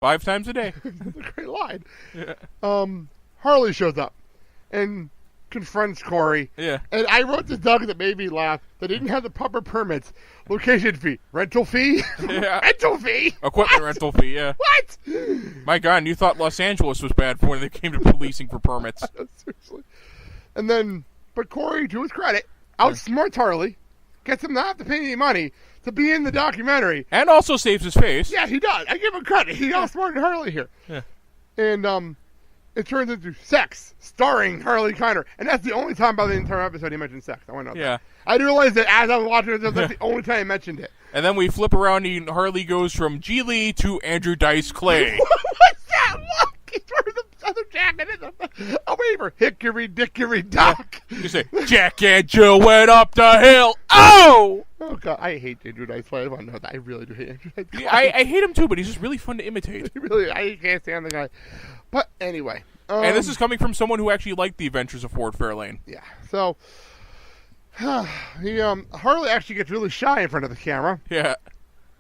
5 times a day. That's a great line. Yeah. Harley shows up and confronts Cory. Yeah. And I wrote to Doug that made me laugh. They didn't have the proper permits. Location fee. Rental fee? Yeah. Rental fee? Equipment rental fee, yeah. What? My God, and you thought Los Angeles was bad for when they came to policing for permits. Seriously. And then, but Cory, to his credit, outsmarts Harley, gets him not to pay any money to be in the documentary. And also saves his face. Yeah, he does. I give him credit. He outsmarted Harley here. Yeah. And it turns into sex, starring Harley Kiner. And that's the only time by the entire episode he mentioned sex. I want to know that. I realized that as I was watching it, that's the only time he mentioned it. And then we flip around and Harley goes from G. Lee to Andrew Dice Clay. What's that? Look! He's wearing the other jacket in the... A waiver. Hickory dickory dock. You say, Jack and Jill went up the hill. Oh! Oh, God. I hate Andrew Dice Clay. I want to know that. I really do hate Andrew Dice Clay. I hate him, too, but he's just really fun to imitate. Really, I can't stand the guy. But anyway. And this is coming from someone who actually liked The Adventures of Ford Fairlane. Yeah. So, Harley actually gets really shy in front of the camera. Yeah.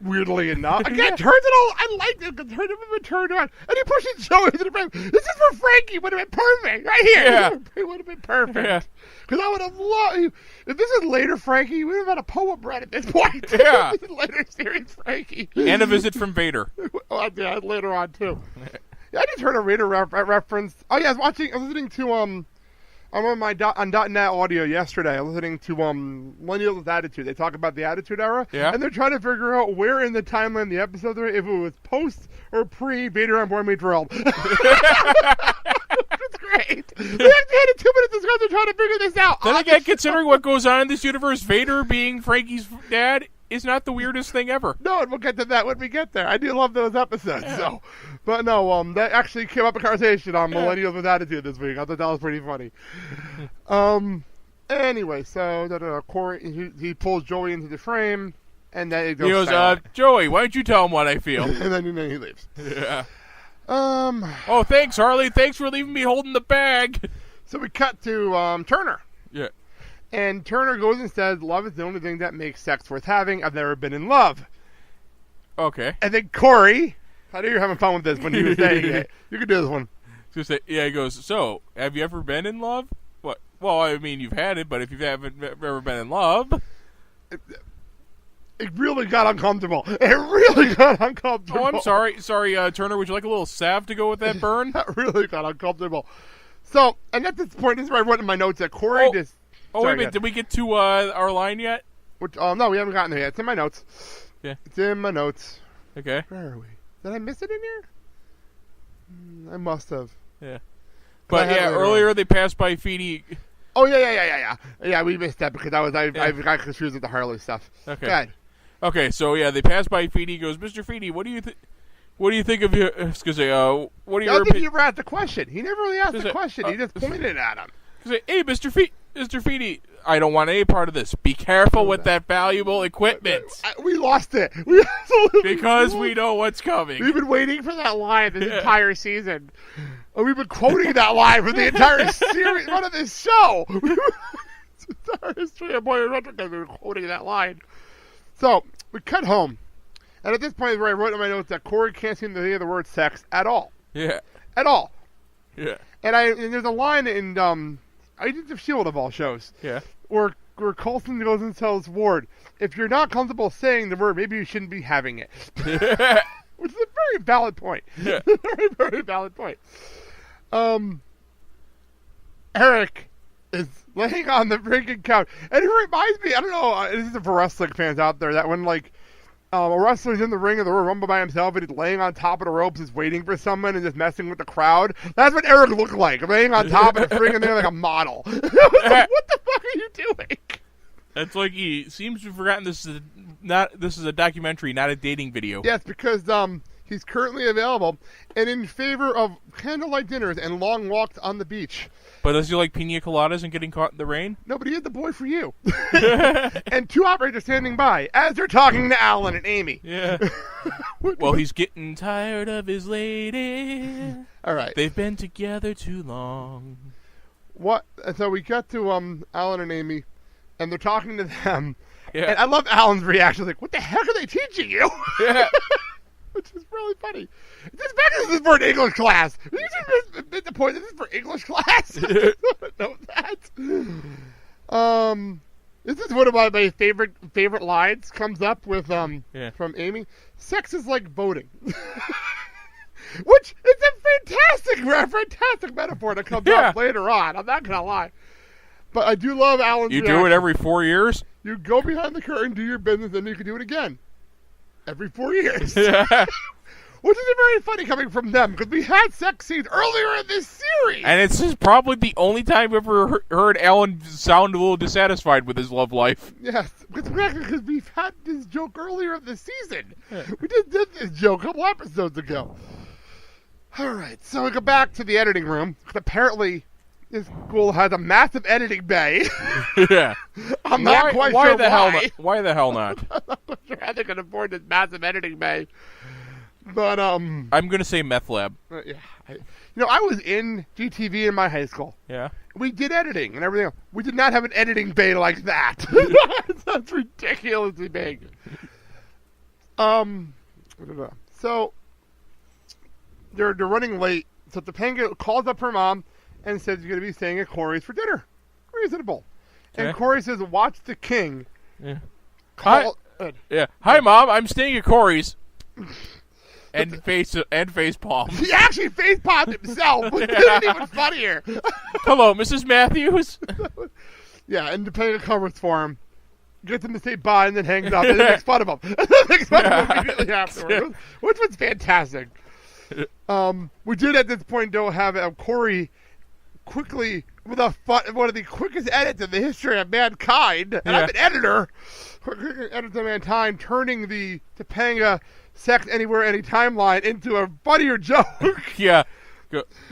Weirdly enough. Again, turns it all... I like it. Turned on. And he pushes Joey into the frame. This is for Frankie. Would have been perfect. Right here. Yeah. It would have been perfect. Yeah. Because I would have loved... If this is later Frankie, we would have had a poem read at this point. Yeah. Later series Frankie. And a visit from Vader. Oh, yeah, later on, too. Yeah, I just heard a Raider reference. Oh, yeah, I was listening to, I'm on my on .NET audio yesterday. I was listening to, Millennials with Attitude. They talk about the Attitude Era. Yeah. And they're trying to figure out where in the timeline the episode were, if it was post or pre Vader on Boy Meets World. It's great. They actually had a 2-minute discussion trying to figure this out. Then again, considering what goes on in this universe, Vader being Frankie's dad is not the weirdest thing ever. No, and we'll get to that when we get there. I do love those episodes. Yeah. So, but no, that actually came up in conversation on Millennials with Attitude this week. I thought that was pretty funny. Anyway, so Cory he pulls Joey into the frame, and then it goes. He goes, Joey, why don't you tell him what I feel? And then he leaves. Yeah. Oh, thanks, Harley. Thanks for leaving me holding the bag. So we cut to Turner. Yeah. And Turner goes and says, love is the only thing that makes sex worth having. I've never been in love. Okay. And then Cory, I knew you were having fun with this when you were saying it. You can do this one. He goes, so, have you ever been in love? What? Well, I mean, you've had it, but if you haven't ever been in love... It really got uncomfortable. Oh, I'm sorry. Sorry, Turner, would you like a little salve to go with that burn? That really got uncomfortable. So, and at this point, this is where I wrote in my notes that Cory just... Oh, wait a minute. Did we get to our line yet? No, we haven't gotten there yet. It's in my notes. Yeah. It's in my notes. Okay. Where are we? Did I miss it in here? I must have. Yeah. But yeah, earlier they passed by Feeny. Oh, yeah. Yeah, we missed that because I got confused with the Harley stuff. Okay. Go ahead. Okay, so yeah, they passed by Feeny. He goes, Mr. Feeny, what do you think of your... Excuse me, what are your... I don't think he ever asked the question. He never really asked the question. He just pointed at him. Hey, Mr. Feeny, I don't want any part of this. Be careful with that valuable equipment. We lost it. We absolutely because we know what's coming. We've been waiting for that line this entire season. And we've been quoting that line for the entire series, run of this show. It's the entire history of Boy Retro because we were quoting that line. So, we cut home. And at this point, where I wrote in my notes that Cory can't seem to hear the word sex at all. Yeah. At all. Yeah. And there's a line in Agents of S.H.I.E.L.D. of all shows. Yeah. Where Coulson goes and tells Ward, if you're not comfortable saying the word, maybe you shouldn't be having it. Which is a very valid point. Yeah. Very, very valid point. Eric is laying on the freaking couch. And it reminds me, I don't know, this is for wrestling fans out there, that when, like, a wrestler's in the ring of the Royal Rumble by himself and he's laying on top of the ropes, is waiting for someone and just messing with the crowd. That's what Eric looked like, laying on top of the freaking thing like a model. Like, what the fuck are you doing? It's like he seems to have forgotten this is a documentary, not a dating video. Yes, because he's currently available and in favor of candlelight dinners and long walks on the beach. But does he like pina coladas and getting caught in the rain? No, but he is the boy for you. And 2 operators standing by as they're talking to Alan and Amy. Yeah. Well, he's getting tired of his lady. All right. They've been together too long. What? So we got to Alan and Amy, and they're talking to them. Yeah. And I love Alan's reaction. Like, what the heck are they teaching you? Yeah. which is really funny. This is for an English class. You just missed the point. This is for English class. I don't know that. This is one of my favorite lines. Comes up with from Amy. Sex is like voting, which is a fantastic metaphor that comes up later on. I'm not gonna lie, but I do love Alan's. You do it every 4 years. You go behind the curtain, do your business, and you can do it again every 4 years. Which is very funny coming from them, because we had sex scenes earlier in this series. And it's just probably the only time I've ever heard Alan sound a little dissatisfied with his love life. Yes, because we've had this joke earlier in the season. We just did this joke a couple episodes ago. All right, so we go back to the editing room. Apparently, this school has a massive editing bay. Yeah. I'm not quite sure why. Why the hell not? I'm not quite sure how they're going to afford this massive editing bay. But I'm gonna say meth lab. Yeah, I was in GTV in my high school. Yeah, we did editing and everything else. We did not have an editing bay like that. That's ridiculously big. So they're running late. So Topanga calls up her mom and says you're gonna be staying at Cory's for dinner. Reasonable. And Cory says, "Watch the king." Yeah. Hi, Mom. I'm staying at Cory's. And face palm. He actually face palmed himself, which isn't even funnier. Hello, Mrs. Matthews. Yeah, and Topanga covers for him, gets him to say bye, and then hangs up, and then makes fun of him. Immediately afterwards, which was fantastic. We did at this point, though, have Cory quickly, with one of the quickest edits in the history of mankind, and I'm an editor, editor of mankind, turning the Topanga sex anywhere, any timeline into a funnier joke. Yeah.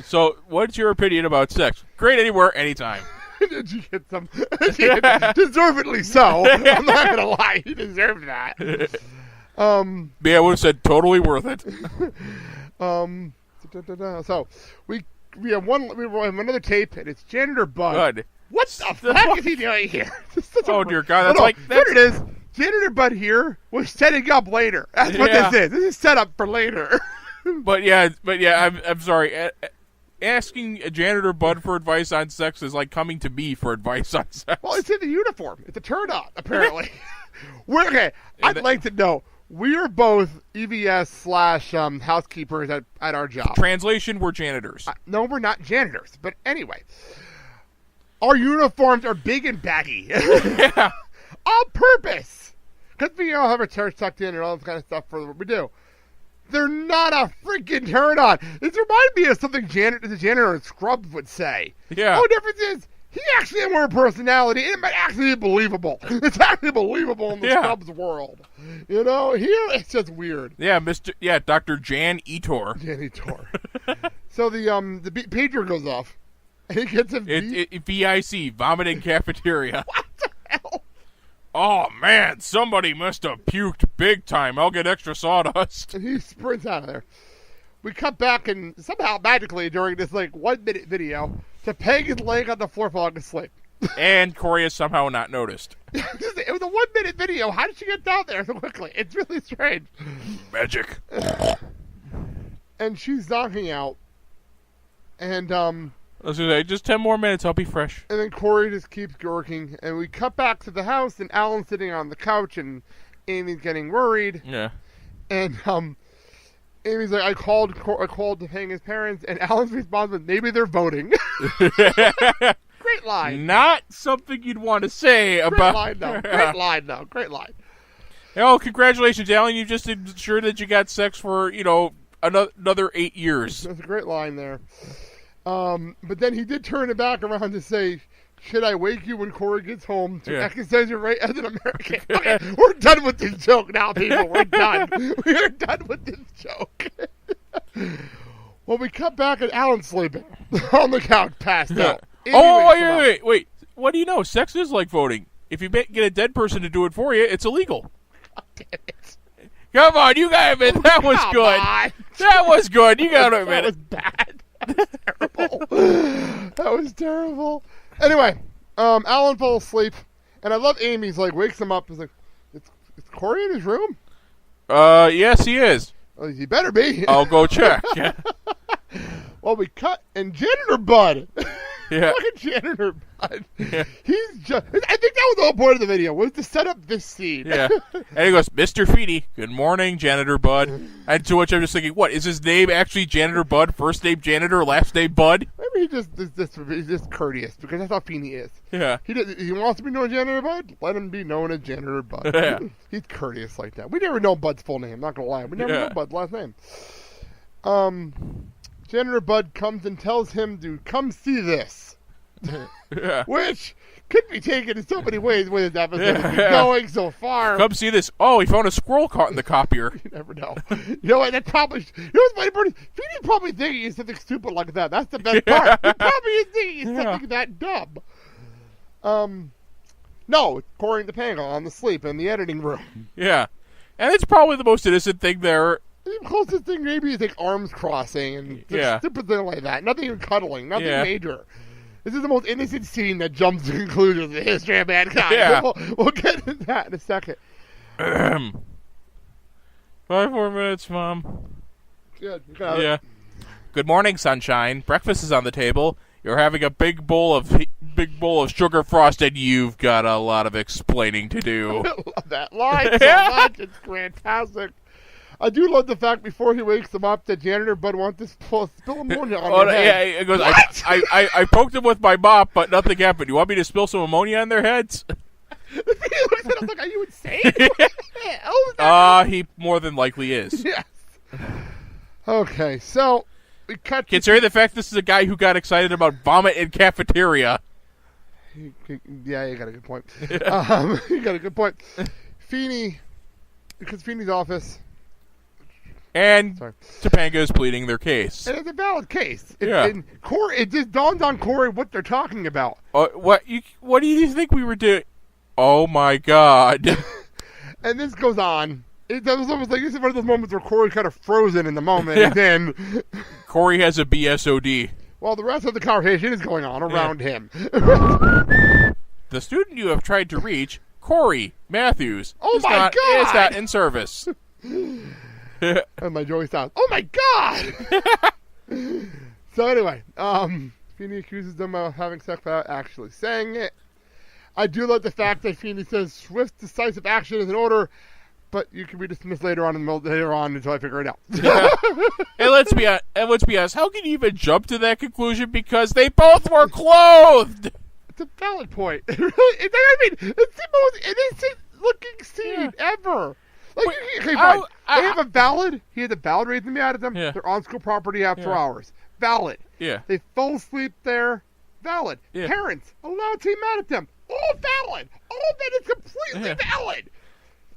So, what's your opinion about sex? Great anywhere, anytime. Did you get some? Deservedly so. I'm not gonna lie, he deserved that. Yeah, I would have said totally worth it. So we have another tape, and it's Janitor Bud. What the fuck is he doing here? Oh dear God, there it is. Janitor Bud here was setting up later. That's what this is. This is set up for later. But yeah, I'm sorry. Asking a Janitor Bud for advice on sex is like coming to me for advice on sex. Well, it's in the uniform. It's a turn-on, apparently. I'd like to know. We are both EVS / housekeepers at our job. Translation, we're janitors. No, we're not janitors. But anyway, our uniforms are big and baggy. Yeah. On purpose. Because we all have our church tucked in and all this kind of stuff for what we do. They're not a freaking turn-on. This reminds me of something the janitor in Scrubs would say. Yeah. The difference is, he actually had more personality, and it might actually be believable. It's actually believable in the Scrubs world. Here it's just weird. Yeah, Dr. Jan Etor. So the pager goes off, and he gets a VIC, vomiting cafeteria. What the hell? Oh, man, somebody must have puked big time. I'll get extra sawdust. And he sprints out of there. We cut back, and somehow, magically, during this, 1-minute video, Topanga's laying on the floor falling asleep. And Cory has somehow not noticed. It was a 1-minute video. How did she get down there so quickly? It's really strange. Magic. And she's knocking out. And, I was going to say, just 10 more minutes, I'll be fresh. And then Cory just keeps gurking. And we cut back to the house, and Alan's sitting on the couch, and Amy's getting worried. Yeah. And, Amy's like, I called Topanga's parents, and Alan's response was, maybe they're voting. Great line. Not something you'd want to say about... Great line, though. Great line. Oh, congratulations, Alan. You just ensured that you got sex for, another 8 years. That's a great line there. But then he did turn it back around to say, should I wake you when Cory gets home to exercise your right as an American? Okay, we're done with this joke now, people. We're done. We are done with this joke. Well, we cut back and Alan's sleeping on the couch, passed out. Wait. What do you know? Sex is like voting. If you get a dead person to do it for you, it's illegal. God damn it. Come on, you gotta admit, that was good. That was good. You gotta admit it. That was bad. That was terrible. Anyway, Alan falls asleep, and I love Amy's wakes him up. He's like, "Is Cory in his room?" Yes, he is. Well, he better be. I'll go check. Well, we cut, and Janitor Bud. Yeah. Look at Janitor Bud. Yeah. He's just, I think that was the whole point of the video, was to set up this scene. Yeah. And he goes, Mr. Feeny, good morning, Janitor Bud. And to which I'm just thinking, what, is his name actually Janitor Bud? First name Janitor, last name Bud? Maybe he's just courteous, because that's how Feeny is. Yeah. He wants to be known as Janitor Bud? Let him be known as Janitor Bud. Yeah. He's courteous like that. We never know Bud's full name, not going to lie. We never know Bud's last name. Janitor Bud comes and tells him to come see this. Yeah. Which could be taken in so many ways with this episode. It's going so far. Come see this. Oh, he found a squirrel caught in the copier. You never know. You know what? That probably. You know what's funny, Bernie? Feeny probably thinking he's something stupid like that. That's the best part. He probably is thinking he's something that dumb. No, it's Cory and Topanga on the sleep in the editing room. Yeah. And it's probably the most innocent thing there. The closest thing maybe is like arms crossing and stupid thing like that. Nothing even cuddling. Nothing major. This is the most innocent scene that jumps to conclusions in the history of mankind. Yeah. We'll get into that in a second. 5 more minutes, Mom. Yeah. Good morning, sunshine. Breakfast is on the table. You're having a big bowl of sugar frosted. You've got a lot of explaining to do. I love that line so much. It's fantastic. I do love the fact before he wakes him up that Janitor Bud wants to spill ammonia on their head. Yeah, he goes, I poked him with my mop, but nothing happened. You want me to spill some ammonia on their heads? He looks at him like, are you insane? He more than likely is. Yes. Okay, so we cut. Considering the fact this is a guy who got excited about vomit in cafeteria. Yeah, you got a good point. You got a good point. Feeny, because Feeny's office. And Topanga is pleading their case. And it's a valid case. And Cory, it just dawned on Cory what they're talking about. What do you think we were doing? Oh, my God. And this goes on. It was almost like this is one of those moments where Cory's kind of frozen in the moment. And then Cory has a BSOD. While the rest of the conversation is going on around him. The student you have tried to reach, Cory Matthews, is not in service. And my joy sounds, oh my God! So anyway, Feeny accuses them of having sex without actually saying it. I do love the fact that Feeny says swift, decisive action is in order, but you can be dismissed later on until I figure it out. And let's be honest, how can you even jump to that conclusion? Because they both were clothed. It's a valid point. It's the most innocent looking scene ever. Like, okay, fine. He has a valid reason to be mad at them. Yeah. They're on school property after hours. Valid. Yeah. They fell asleep there. Valid. Yeah. Parents allowed to be mad at them. All valid. All of that is completely valid.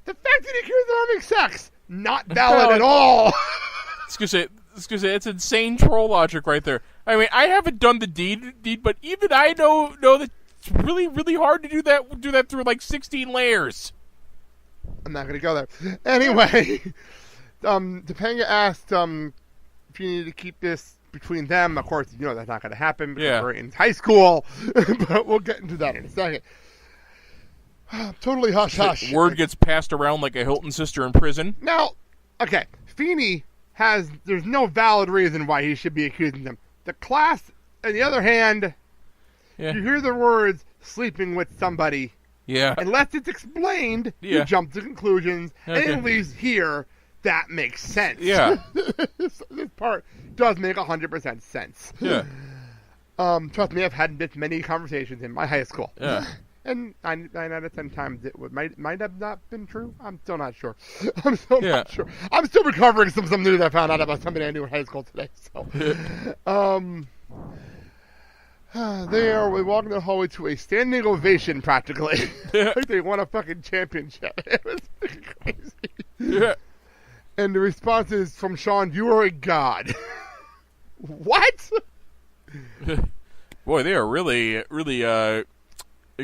The fact that he accused them of having sex, not valid at all. It's insane troll logic right there. I mean, I haven't done the deed, but even I know that it's really, really hard to do that through like 16 layers. I'm not going to go there. Anyway, Topanga asked Feeny to keep this between them. Of course, you know that's not going to happen because we're in high school. But we'll get into that in a second. Totally hush-hush. Word gets passed around like a Hilton sister in prison. Now, okay, Feeny there's no valid reason why he should be accusing them. The class, on the other hand, you hear the words sleeping with somebody. Yeah. Unless it's explained, you jump to conclusions, and at least here, that makes sense. Yeah. This part does make 100% sense. Yeah. Trust me, I've had this many conversations in my high school. Yeah. And 9 out of 10 times it might have not been true. I'm still not sure. I'm still not sure. I'm still recovering some news I found out about somebody I knew in high school today. So, we're walking the hallway to a standing ovation, practically. Like they won a fucking championship. It was freaking crazy. Yeah. And the response is from Sean, "You are a god." What? Boy, they are really, really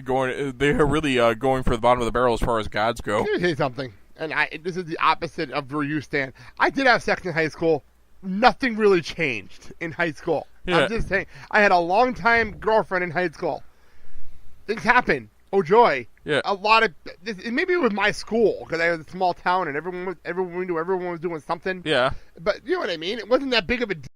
going. They are really going for the bottom of the barrel as far as gods go. Let me tell you something, and this is the opposite of where you stand. I did have sex in high school. Nothing really changed in high school. Yeah. I'm just saying. I had a long-time girlfriend in high school. Things happen. Oh, joy. Yeah. a lot of maybe it was my school because I was a small town and everyone knew everyone was doing something. Yeah. But you know what I mean? It wasn't that big of a deal